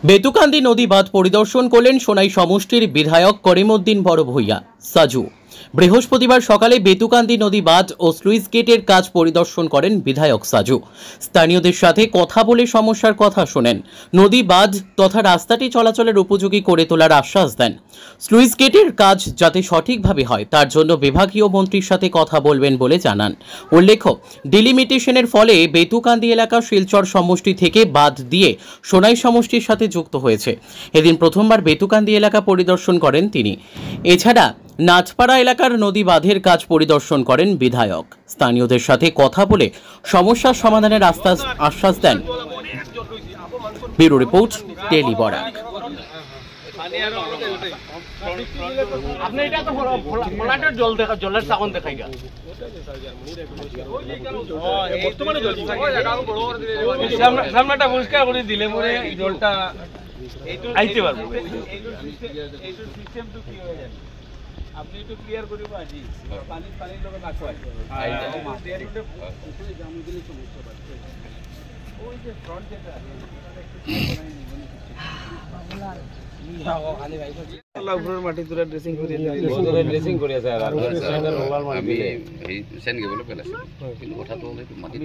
বেতুকান্দি নদী বাঁধ পরিদর্শন করলেন সোনাই সমষ্টির বিধায়ক করিমউদ্দিন বড়ভূঁইয়া সাজু। বৃহস্পতিবার সকালে বেতুকান্দি নদী বাঁধ ও স্লুইস গেটের কাজ পরিদর্শন করেন বিধায়ক সাজু। স্থানীয়দের সাথে কথা বলে সমস্যার কথা শোনেন। নদী বাঁধ তথা রাস্তাটি চলাচলের উপযোগী করে তোলার আশ্বাস দেন। স্লুইস গেটের কাজ যাতে সঠিকভাবে হয় তার জন্য বিভাগীয় মন্ত্রীর সাথে কথা বলবেন বলে জানান। উল্লেখ্য, ডিলিমিটেশনের ফলে বেতুকান্দি এলাকা শিলচর সমষ্টি থেকে বাঁধ দিয়ে সোনাই সমষ্টির সাথে যুক্ত হয়েছে। এদিন প্রথমবার বেতুকান্দি এলাকা পরিদর্শন করেন তিনি। এছাড়া নাচপাড়া এলাকার নদী বাঁধের কাজ পরিদর্শন করেন বিধায়ক। স্থানীয়দের সাথে কথা বলে সমস্যার সমাধানের আশ্বাস দেন। Bureau report, daily Barak. আপনি একটু ক্লিয়ার করিব আজি পানি পানির লগে না কয় সমস্যা বাড়ছে ওই যে ফ্রন্ট যেটা আছে মাটি তুলা ড্রেসিং করে স্যার আর আমি এই সেন গেবলে পেলাছি কিন্তু কথা তো মাটি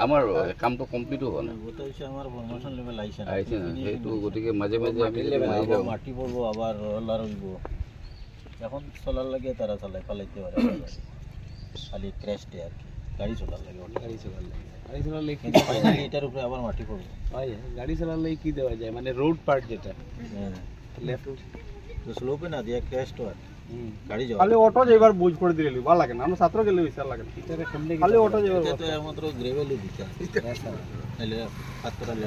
আমার কামটো কমপ্লিট হ'ব না ওটা হইছে আমার ফরমেশন লেভেল আইছে না এইটো গটিকে মাঝে মাঝে আমি মাটি পড়ব আবার রোলার হইব এখন সোলার লাগে তারা চালায় পালাইতে পারে খালি ক্র্যাশটে আর কি গাড়ি চলার লাগে গাড়ি চলালে কি ফাইনালি এটার উপরে আবার মাটি পড়বে হয় গাড়ি চলালে কি দেওয়া যায় মানে রোড পার্ট যেটা লেফট তো স্লোপে না দিয়া ক্র্যাশ তো আর গাড়ি যাওয়া খালি অটো যাইবার বুঝ করে দিলে ভালো লাগে না আমরা ছাত্র গেলে বিচার লাগে না এটা কেমনে খালি অটো যাইবার তো মাত্র গ্রেভেলই দিতা তাহলে পাথর লাগে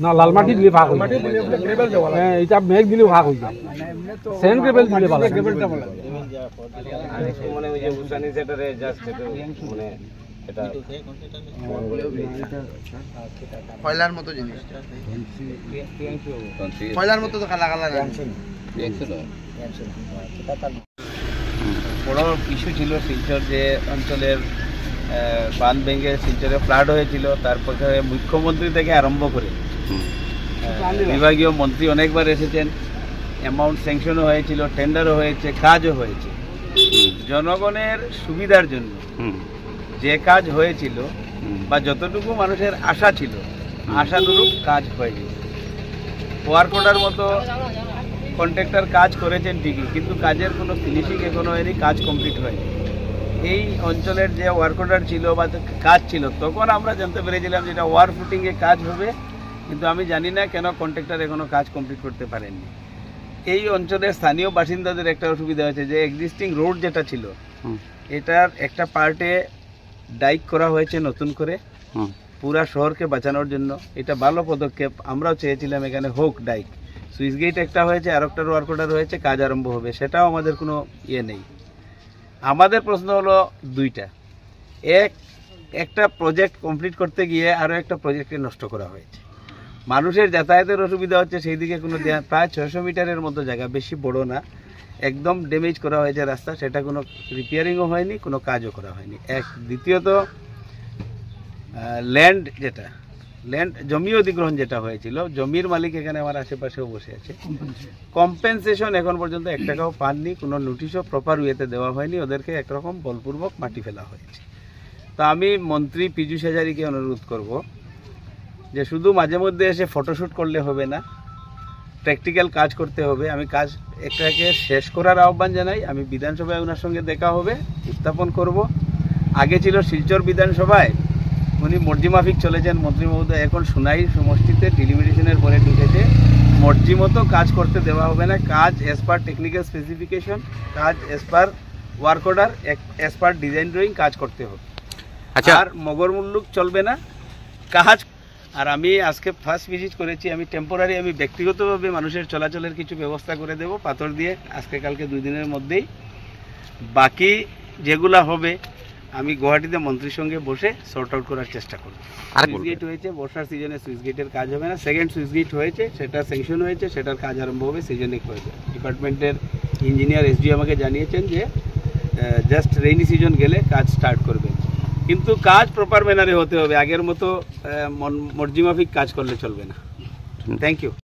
না লাল মাটি দিলে ভাগ হই মাটি দিলে গ্রেভেল যাওয়া হ্যাঁ এটা মেঘ দিলে ভাগ হই যায় মানে এমনি তো সেন গ্রেভেল দিলে ভালো গ্রেভেলটা ভালো লাগে মানে ওই যে উসানি সেটারে জাস্ট মানে এটা কয়লার মতো জিনিস কয়লার মতো তো কালা কালা বড় ইস্যু ছিল শিলচর যে অঞ্চলের বাঁধ ভেঙে শিলচরে ফ্লাড হয়েছিল। তারপরে মুখ্যমন্ত্রী থেকে আরম্ভ করে বিভাগীয় মন্ত্রী অনেকবার এসেছেন, অ্যামাউন্ট স্যাংশনও হয়েছিল, টেন্ডারও হয়েছে, কাজও হয়েছে। জনগণের সুবিধার জন্য যে কাজ হয়েছিল বা যতটুকু মানুষের আশা ছিল আশানুরূপ কাজ হয়নি। ওয়ার্ক অর্ডার মতো কন্ট্রাক্টর কাজ করেছেন ঠিকই, কিন্তু কাজের কোনো ফিনিশিং এখনো হয়নি, কাজ কমপ্লিট হয়নি। এই অঞ্চলের যে ওয়ার্ক অর্ডার ছিল বা কাজ ছিল তখন আমরা জানতে পেরেছিলাম যেটা ওয়ার ফুটিংয়ে কাজ হবে, কিন্তু আমি জানি না কেন কন্ট্রাক্টর এখনো কাজ কমপ্লিট করতে পারেননি। এই অঞ্চলের স্থানীয় বাসিন্দাদের একটা অসুবিধা হয়েছে যে এক্সিস্টিং রোড যেটা ছিল এটার একটা পার্টে ডাইক করা হয়েছে নতুন করে পুরা শহরকে বাঁচানোর জন্য। এটা ভালো পদক্ষেপ, আমরাও চেয়েছিলাম এখানে হোক ডাইক। সুইচ গেট একটা হয়েছে, আর একটা ওয়ার্ক অর্ডার হয়েছে, কাজ আরম্ভ হবে, সেটাও আমাদের কোনো ইয়ে নেই। আমাদের প্রশ্ন হলো দুইটা, একটা প্রজেক্ট কমপ্লিট করতে গিয়ে আরও একটা প্রজেক্টকে নষ্ট করা হয়েছে। মানুষের যাতায়াতের অসুবিধা হচ্ছে, সেই দিকে কোনো প্রায় 600 মিটারের মতো জায়গা, বেশি বড় না, একদম ড্যামেজ করা হয়েছে রাস্তা, সেটা কোনো রিপেয়ারিংও হয়নি, কোনো কাজও করা হয়নি। দ্বিতীয়ত ল্যান্ড যেটা জমি অধিগ্রহণ যেটা হয়েছিল, জমির মালিক এখানে আমার আশেপাশেও বসে আছে, কম্পেনসেশন এখন পর্যন্ত 1 টাকাও পাননি, কোনো নোটিশও প্রপার ওয়েতে দেওয়া হয়নি, ওদেরকে একরকম বলপূর্বক মাটি ফেলা হয়েছে। তো আমি মন্ত্রী পীযূষ হাজারিকে অনুরোধ করব যে শুধু মাঝে মধ্যে এসে ফটোশ্যুট করলে হবে না, প্র্যাকটিক্যাল কাজ করতে হবে। আমি কাজ একটাকে শেষ করার আহ্বান জানাই। আমি বিধানসভায় ওনার সঙ্গে দেখা হবে, উত্থাপন করব। আগে ছিল শিলচর বিধানসভায়, উনি মর্জি মাফিক চলেছেন মন্ত্রী মহোদয়, এখন সোনাই সমষ্টিতে ডিলিমিটেশনের পরে ঢুকেছে, মর্জি মতো কাজ করতে দেওয়া হবে না। কাজ অ্যাজ পার টেকনিক্যাল স্পেসিফিকেশন, কাজ as per work order, as per design drawing কাজ করতে হবে। আচ্ছা, আর মগর মুল্লুক চলবে না কাজ। আর আমি আজকে ফার্স্ট ভিজিট করেছি, আমি টেম্পোরারি আমি ব্যক্তিগতভাবে মানুষের চলাচলের কিছু ব্যবস্থা করে দেব পাথর দিয়ে আজকে কালকে 2 দিনের মধ্যেই। বাকি যেগুলা হবে আমি গুয়াহাটিতে মন্ত্রীর সঙ্গে বসে সর্ট আউট করার চেষ্টা করব। সুইচ গেট হয়েছে, বর্ষার সিজনে সুইচ গেটের কাজ হবে না। সেকেন্ড সুইচ গেট হয়েছে, সেটা স্যাংশন হয়েছে, সেটার কাজ আরম্ভ হবে সিজনিক হয়েছে। ডিপার্টমেন্টের ইঞ্জিনিয়ার এসডি আমাকে জানিয়েছেন যে জাস্ট রেইনি সিজন গেলে কাজ স্টার্ট করবে, কিন্তু কাজ প্রপার ম্যানারে হতে হবে। আগের মতো মর্জি মাফিক কাজ করলে চলবে না। Thank you.